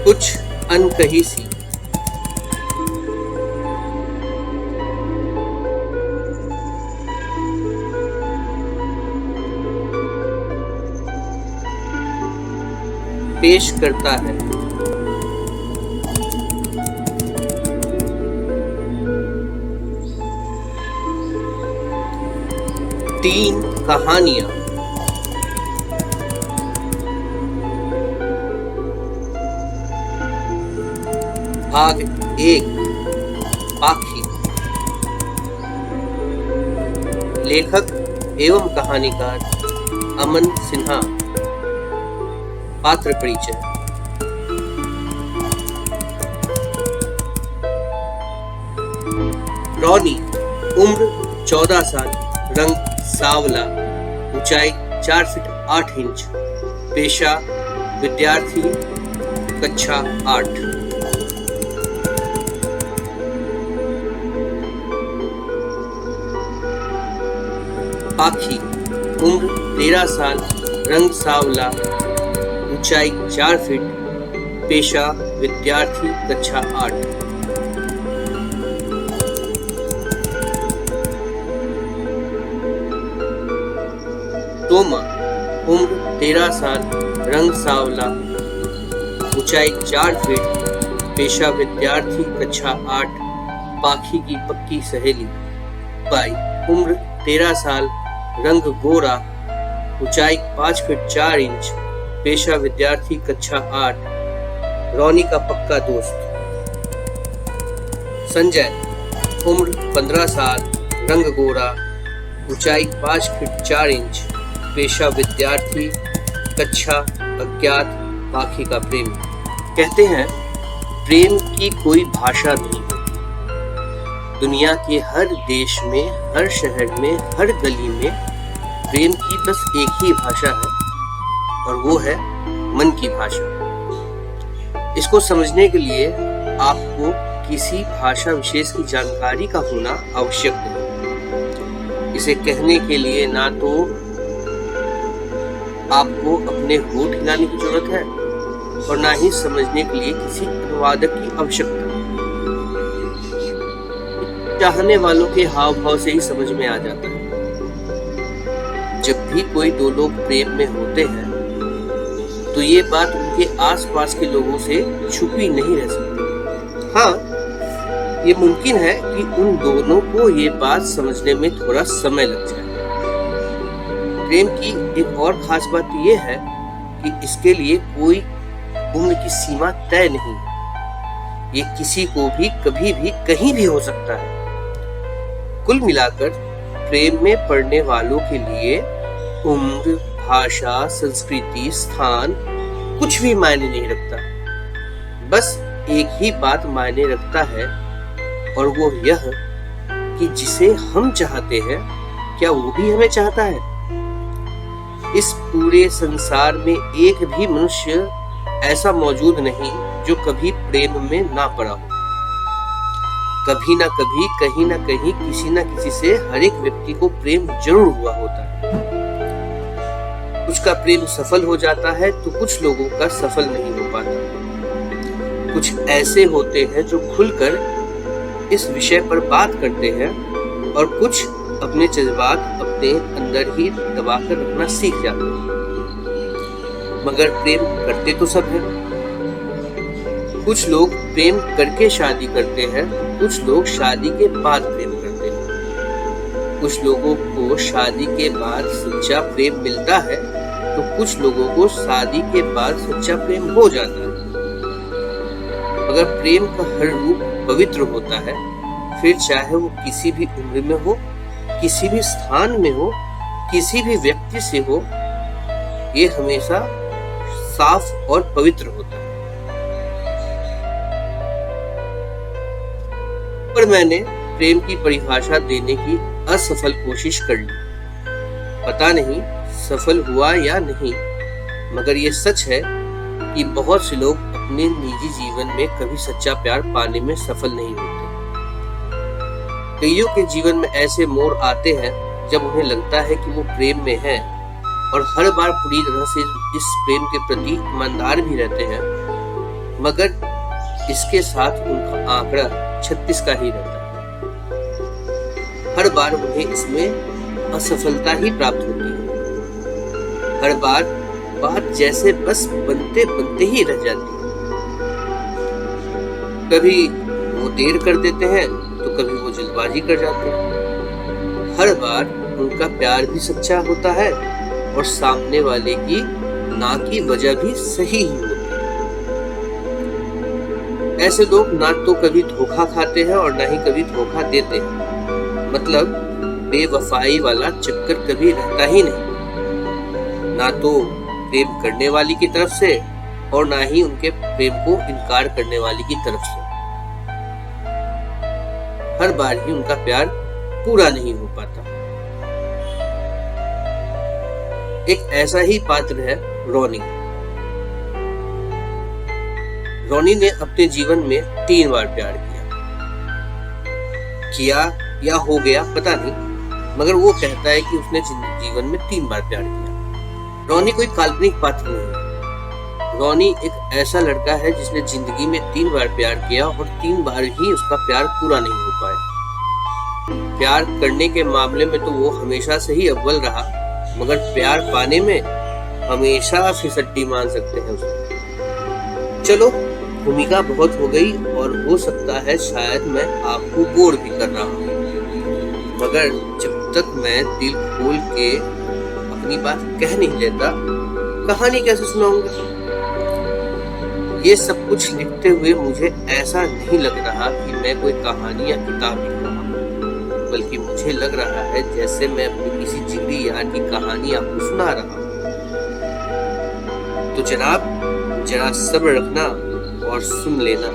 कुछ अनकही सी पेश करता है। तीन कहानियां। भाग एक, पाखी। लेखक एवं कहानीकार अमन सिन्हा। पात्र परिचय। रॉनी, उम्र 14 साल, रंग सांवला, ऊंचाई 4 फीट 8 इंच, पेशा विद्यार्थी, कक्षा 8। पाखी, उम्र 13 साल, रंग सांवला, ऊंचाई 4 फीट, पेशा विद्यार्थी, कक्षा 8। तोमा, उम्र 13 साल, रंग सांवला, ऊंचाई 4 फीट, पेशा विद्यार्थी, कक्षा 8, पाखी की पक्की सहेली। बाई, उम्र 13 साल, रंग गोरा, ऊंचाई 5 फीट 4 इंच, पेशा विद्यार्थी, कक्षा 8, रॉनी का पक्का दोस्त। संजय, उम्र 15 साल, रंग गोरा, ऊंचाई 5 फीट 4 इंच, पेशा विद्यार्थी, कक्षा अज्ञात, पाखी का प्रेमी। कहते हैं प्रेम की कोई भाषा नहीं है। दुनिया के हर देश में, हर शहर में, हर गली में प्रेम की बस एक ही भाषा है और वो है मन की भाषा। इसको समझने के लिए आपको किसी भाषा विशेष की जानकारी का होना आवश्यक नहीं। इसे कहने के लिए ना तो आपको अपने होठ हिलाने की जरूरत है और ना ही समझने के लिए किसी अनुवादक की आवश्यकता। चाहने वालों के हाव भाव से ही समझ में आ जाता है। जब भी कोई दो लोग प्रेम में होते हैं तो ये बात उनके आसपास के लोगों से छुपी नहीं रह सकती। हाँ, ये मुमकिन है कि उन दोनों को ये बात समझने में थोड़ा समय लग जाए। प्रेम की एक और खास बात यह है कि इसके लिए कोई उम्र की सीमा तय नहीं है। ये किसी को भी कभी भी कहीं भी हो सकता है। कुल मिलाकर प्रेम में पड़ने वालों के लिए उम्र, भाषा, संस्कृति, स्थान कुछ भी मायने नहीं रखता। बस एक ही बात मायने रखता है और वो यह कि जिसे हम चाहते हैं क्या वो भी हमें चाहता है। इस पूरे संसार में एक भी मनुष्य ऐसा मौजूद नहीं जो कभी प्रेम में ना पड़ा हो। कभी ना कभी, कहीं ना कहीं, किसी ना किसी से हर एक व्यक्ति को प्रेम जरूर हुआ होता है। कुछ का प्रेम सफल हो जाता है तो कुछ लोगों का सफल नहीं हो पाता। कुछ ऐसे होते हैं जो खुलकर इस विषय पर बात करते हैं और कुछ अपने जज्बात अपने अंदर ही दबाकर रखना सीख जाते हैं। मगर प्रेम करते तो सब हैं। कुछ लोग प्रेम करके शादी करते हैं, कुछ लोग शादी के बाद प्रेम करते हैं। कुछ लोगों को शादी के बाद सच्चा प्रेम मिलता है तो कुछ लोगों को शादी के बाद सच्चा प्रेम हो जाता है। अगर प्रेम का हर रूप पवित्र होता है, फिर चाहे वो किसी भी उम्र में हो, किसी भी स्थान में हो, किसी भी व्यक्ति से हो, ये हमेशा साफ और पवित्र होता है। पर मैंने प्रेम की परिभाषा देने की असफल कोशिश कर ली। पता नहीं सफल हुआ या नहीं, मगर ये सच है कि बहुत से लोग अपने निजी जीवन में कभी सच्चा प्यार पाने में सफल नहीं होते। कईयों के जीवन में ऐसे मोड़ आते हैं जब उन्हें लगता है कि वो प्रेम में हैं और हर बार पूरी तरह से इस प्रेम के प्रति ईमानदार भी रहते हैं, मगर इसके साथ उनका आंकड़ा 36 का ही रहता है। हर बार उन्हें इसमें असफलता ही प्राप्त होती है। हर बार बात जैसे बस बनते बनते ही रह जाती है। कभी वो देर कर देते हैं तो कभी वो जल्दबाजी कर जाते हैं। हर बार उनका प्यार भी सच्चा होता है और सामने वाले की ना की वजह भी सही ही होती है। ऐसे लोग ना तो कभी धोखा खाते हैं और ना ही कभी धोखा देते हैं। मतलब बेवफाई वाला चक्कर कभी रहता ही नहीं, ना तो प्रेम करने वाली की तरफ से और ना ही उनके प्रेम को इनकार करने वाली की तरफ से। हर बार ही उनका प्यार पूरा नहीं हो पाता। एक ऐसा ही पात्र है रोनी। रोनी ने अपने जीवन में 3 बार प्यार किया या हो गया पता नहीं, मगर वो कहता है कि उसने जीवन में 3 बार प्यार किया। रोनी कोई काल्पनिक पात्र नहीं है। रोनी एक ऐसा लड़का है जिसने जिंदगी में 3 बार प्यार किया और 3 बार ही उसका प्यार पूरा नहीं हो पाया। प्यार करने के मामले में तो वो हमेशा से ही अव्वल रहा, मगर प्यार पाने में हमेशा फिसड्डी मान सकते हैं उसको। चलो, भूमिका बहुत हो गई और हो सकता है शायद मैं आपको बोर भी कर रहा हूँ, मगर जब तक मैं दिल खोल के अपनी बात कह नहीं लेता, कहानी कैसे सुनाऊंगा? ये सब कुछ लिखते हुए मुझे ऐसा नहीं लग रहा कि मैं कोई कहानी या किताब लिख रहा हूँ, बल्कि मुझे लग रहा है जैसे मैं अपनी किसी जिगरी यार की कहानी आपको सुना रहा हूँ। तो जनाब, जरा सब्र रखना और सुन लेना,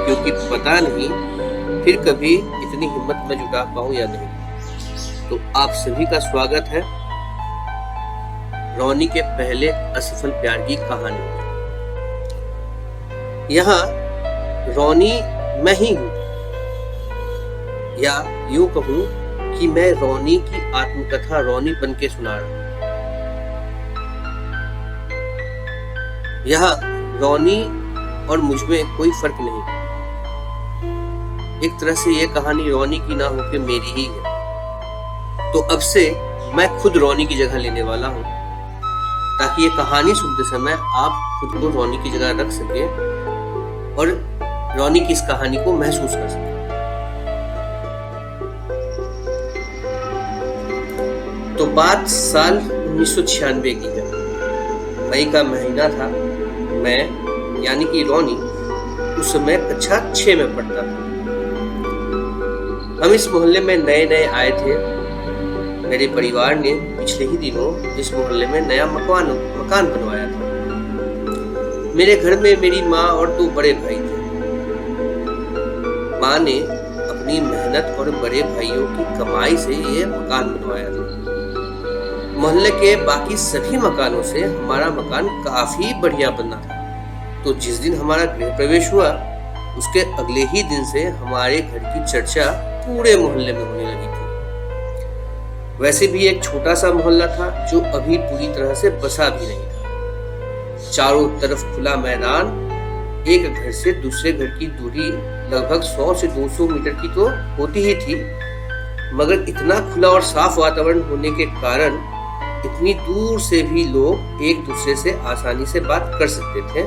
क्योंकि पता नहीं फिर कभी इतनी हिम्मत मैं जुटा पाऊं या नहीं। तो आप सभी का स्वागत है रोनी के पहले असफल प्यार की कहानी। यहाँ रोनी मैं ही हूं, या यूं कहूं कि मैं रोनी की आत्मकथा रोनी बन के सुना रहा हूं। यहाँ रोनी और मुझमें कोई फर्क नहीं। एक तरह से ये कहानी रोनी की ना होकर मेरी ही है। तो अब से मैं खुद रोनी की जगह लेने वाला हूँ, ताकि ये कहानी सुनते समय आप खुद को रोनी की जगह रख सके और रोनी की इस कहानी को महसूस कर सके। तो बात साल 1996 की है। मई का महीना था। मैं यानी कि रोनी उस समय कक्षा 6 में पढ़ता था। हम इस मोहल्ले में नए नए आए थे। मेरे परिवार ने पिछले ही दिनों इस मोहल्ले में नया मकान बनवाया था। मेरे घर में मेरी माँ और 2 बड़े भाई थे। माँ ने अपनी मेहनत और बड़े भाइयों की कमाई से ये मकान बनवाया था। मोहल्ले के बाकी सभी मकानों से हमारा मकान काफी बढ़िया बना था। तो जिस दिन हमारा गृह प्रवेश हुआ, उसके अगले ही दिन से हमारे घर की चर्चा पूरे मोहल्ले में होने लगी थी। वैसे भी एक छोटा सा मोहल्ला था जो अभी पूरी तरह से बसा भी नहीं था। चारों तरफ खुला मैदान, एक घर से दूसरे घर की दूरी लगभग 100 से 200 मीटर की तो होती ही थी, मगर इतना खुला और साफ वातावरण होने के कारण इतनी दूर से भी लोग एक दूसरे से आसानी से बात कर सकते थे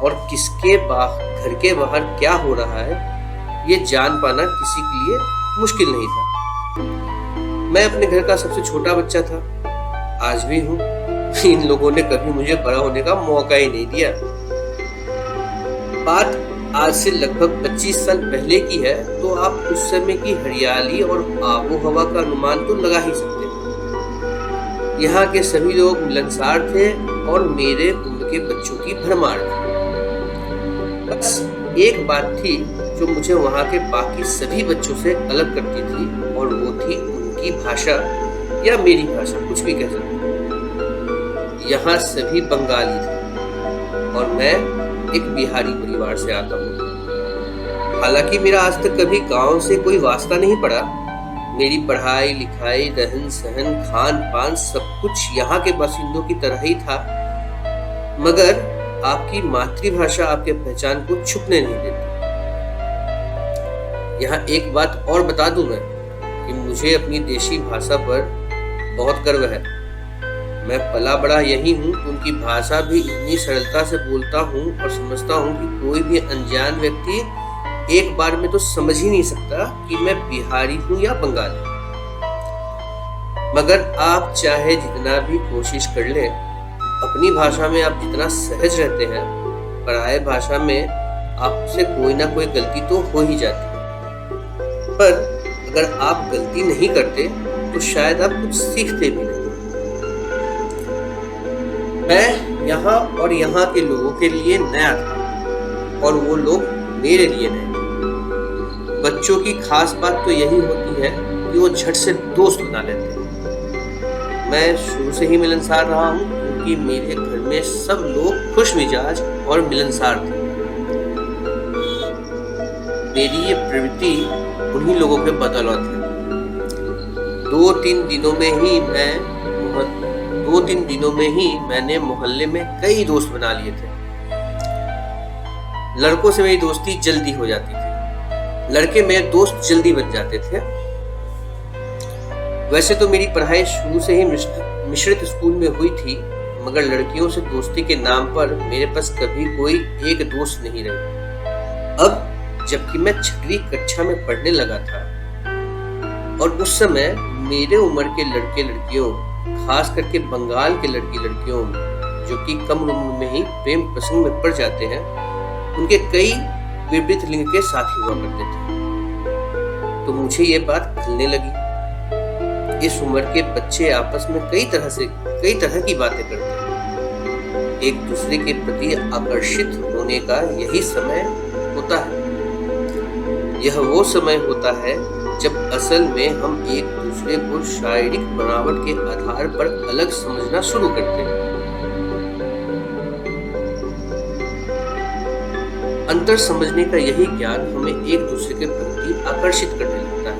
और किसके घर के बाहर क्या हो रहा है ये जान पाना किसी के लिए मुश्किल नहीं था। मैं अपने घर का सबसे छोटा बच्चा था, आज भी हूँ। इन लोगों ने कभी मुझे बड़ा होने का मौका ही नहीं दिया। बात आज से लगभग 25 साल पहले की है, तो आप उस समय की हरियाली और आबो हवा का अनुमान तो लगा ही सकते हैं। यहाँ के सभी लोग मिलनसार थे और मेरे उम्र के बच्चों की भरमार थी। बस एक बात थी जो मुझे वहाँ के बाकी सभी बच्चों से अलग करती थी, और वो थी उनकी भाषा या मेरी भाषा, कुछ भी कह सकते। यहाँ सभी बंगाली थे और मैं एक बिहारी परिवार से आता हूँ। हालांकि मेरा आज तक कभी गांव से कोई वास्ता नहीं पड़ा। मेरी पढ़ाई लिखाई, रहन सहन, खान पान सब कुछ यहाँ के बासिंदों की तरह ही था, मगर आपकी मातृभाषा आपके पहचान को छुपने नहीं देती। यहाँ एक बात और बता दूं मैं कि मुझे अपनी देशी भाषा पर बहुत गर्व है। मैं पला बड़ा यही हूँ, उनकी भाषा भी इतनी सरलता से बोलता हूँ और समझता हूँ कि कोई भी अनजान व्यक्ति एक बार में तो समझ ही नहीं सकता कि मैं बिहारी हूँ या बंगाली। मगर आप चाहे जितना भी कोशिश कर लें, अपनी भाषा में आप जितना सहज रहते हैं, पराये भाषा में आपसे कोई ना कोई गलती तो हो ही जाती है। पर अगर आप गलती नहीं करते तो शायद आप कुछ सीखते भी नहीं। मैं यहाँ और यहाँ के लोगों के लिए नया था और वो लोग मेरे लिए नए थे। बच्चों की खास बात तो यही होती है कि वो झट से दोस्त बना लेते हैं। मैं शुरू से ही मिलनसार रहा हूँ क्योंकि मेरे घर में सब लोग खुश मिजाज और मिलनसार थे। मेरी ये प्रवृत्ति उन्हीं लोगों के बदौलत है। 2-3 दिनों में ही मैंने मोहल्ले में कई दोस्त बना लिए थे। लड़कों से मेरी दोस्ती जल्दी हो जाती थी, लड़के मेरे दोस्त जल्दी बन जाते थे। वैसे तो मेरी पढ़ाई शुरू से ही मिश्रित स्कूल में हुई थी, मगर लड़कियों से दोस्ती के नाम पर मेरे पास कभी कोई एक दोस्त नहीं रही। अब जबकि मैं 6वीं कक्षा में पढ़ने लगा था और उस समय मेरे उम्र के लड़के लड़कियों, खास करके बंगाल के लड़की लड़कियों जो कि कम उम्र में ही प्रेम प्रसंग में पड़ जाते हैं, उनके कई विपरीत लिंग के साथी हुआ करते थे। तो मुझे ये बात खलने लगी। इस उम्र के बच्चे आपस में कई तरह की बातें करते हैं। एक दूसरे के प्रति आकर्षित होने का यही समय होता है। यह वो समय होता है जब असल में हम एक दूसरे को शारीरिक बनावट के आधार पर अलग समझना शुरू करते हैं। अंतर समझने का यही ज्ञान हमें एक दूसरे के प्रति आकर्षित करने लगता है।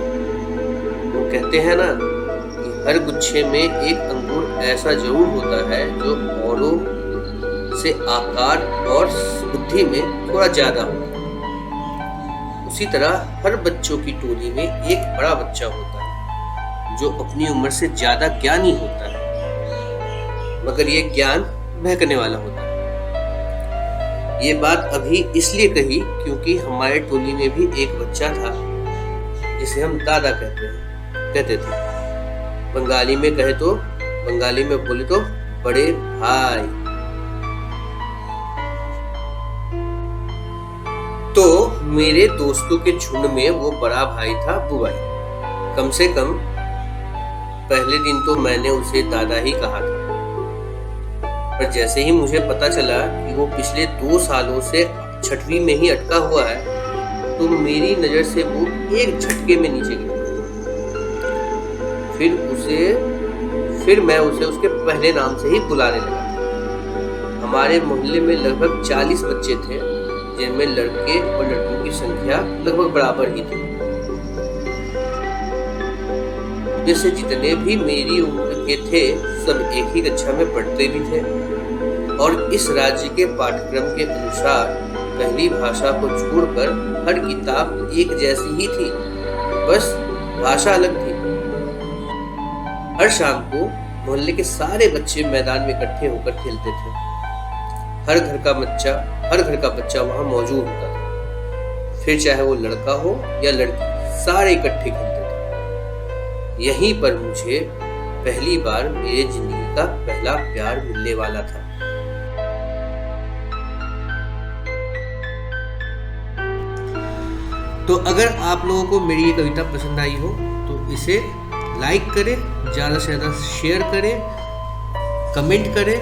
वो कहते हैं ना कि हर गुच्छे में एक अंगूर ऐसा जरूर होता है जो औरों से आकार और बुद्धि में थोड़ा ज्यादा होता है। उसी तरह हर बच्चों की टोली में एक बड़ा बच्चा होता है जो अपनी उम्र से ज्यादा ज्ञानी होता है, मगर ये ज्ञान बहकने वाला होता है। ये बात अभी इसलिए कही क्योंकि हमारे टोली में भी एक बच्चा था जिसे हम दादा कहते थे। बंगाली में बोले तो बड़े भाई। तो मेरे दोस्तों के झुंड में वो बड़ा भाई था बुआई। कम से कम पहले दिन तो मैंने उसे दादा ही कहा था, पर जैसे ही मुझे पता चला कि वो पिछले 2 सालों से 6वीं में ही अटका हुआ है, तो मेरी नजर से वो एक झटके में नीचे गिर गया। फिर मैं उसे उसके पहले नाम से ही बुलाने लगा। हमारे मोहल्ले में लगभग 40 बच्चे थे, जिनमें लड़के और लड़कियों की संख्या लगभग बराबर ही थी। जैसे जितने भी मेरी उम्र के थे सब एक ही कक्षा में पढ़ते भी थे और इस राज्य के पाठ्यक्रम के अनुसार पहली भाषा को छोड़कर हर किताब एक जैसी ही थी, बस भाषा अलग थी। हर शाम को मोहल्ले के सारे बच्चे मैदान में इकट्ठे होकर खेलते थे। हर घर का बच्चा वहां मौजूद होता था, फिर चाहे वो लड़का हो या लड़की, सारे इकट्ठे खेलते थे। यहीं पर मुझे पहली बार मेरे जिंदगी का पहला प्यार मिलने वाला था। तो अगर आप लोगों को मेरी ये कविता पसंद आई हो तो इसे लाइक करें, ज़्यादा से ज़्यादा शेयर करें, कमेंट करें,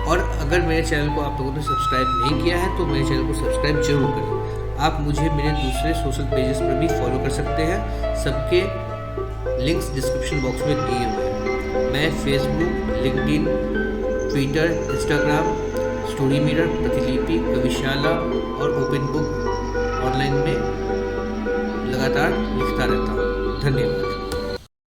और अगर मेरे चैनल को आप लोगों ने सब्सक्राइब नहीं किया है तो मेरे चैनल को सब्सक्राइब जरूर करें। आप मुझे मेरे दूसरे सोशल पेजेस पर भी फॉलो कर सकते हैं, सबके लिंक्स डिस्क्रिप्शन बॉक्स में दिए हुए हैं। मैं Facebook, LinkedIn, Twitter, Instagram, story mirror, प्रतिलिपि, कविशाला और ओपन बुक ऑनलाइन में लगातार लिखता रहता हूँ। धन्यवाद।